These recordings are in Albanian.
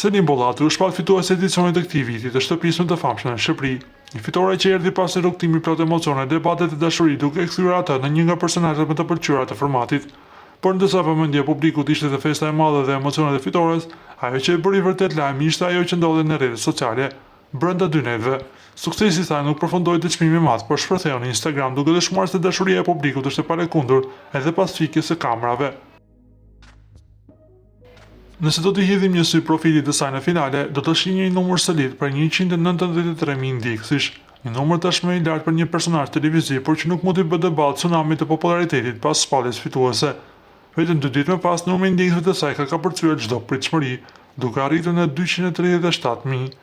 Selim Bollati u shpat fituesi i edicionit të këtij viti të shtëpisë më të famshme në Shqipëri. Një fitore që erdhi pas një rrugtimi plot emocione, debate dhe dashuri, duke kthyer atë në një nga personazhet më të pëlqyera të formatit. Por ndërsa vëmendja e publikut ishte te festa e madhe dhe emocionet e fitores, ajo që e bëri vërtet lajm ishte ajo që ndodhi në rrjetet sociale. Brenda 2 netëve, suksesi i saj nuk përfundoi te çmimi i madh, por shpërtheu në Instagram duke dëshmuar se dashuria e publikut është e palëkundur edhe pas fikjes së kamerave. Nëse do të hidhim një sy profilit të saj në finale, do të shihni një numër solit për 193.000 ndjekësish, një numër tashmë i lartë për një personazh televiziv, por që nuk mund të bëjë debat tsunamit të popularitetit pas shpalljes fituese. Vetëm 2 ditë më pas, numri i ndjekësve të saj ka kapërcyer çdo pritshmëri, duke arritur në 237.000.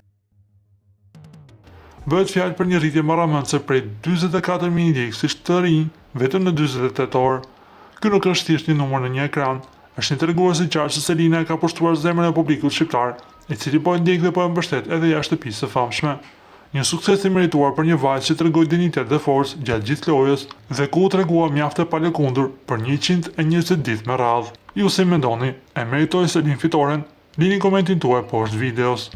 Bëhet fjalë për një rritje marramëndse prej 44.000 ndjekësish të rinj vetëm në 48 orë. Ky nuk është thjesht një numër në një ekran, është një tregues i qartë se Selina e ka pushtuar zemrën e publikut shqiptar, i cili po e ndjek dhe po e mbështet edhe jashtë shtëpisë së famshme. Një sukses i merituar për një vajzë që tregoi dinitet dhe forcë gjatë gjithë lojës dhe ku u tregua mjaft e palëkundur për 120 ditë me radhë. Ju si mendoni, e meritoi Selin fitoren? Lini komentin tuaj poshtë videos.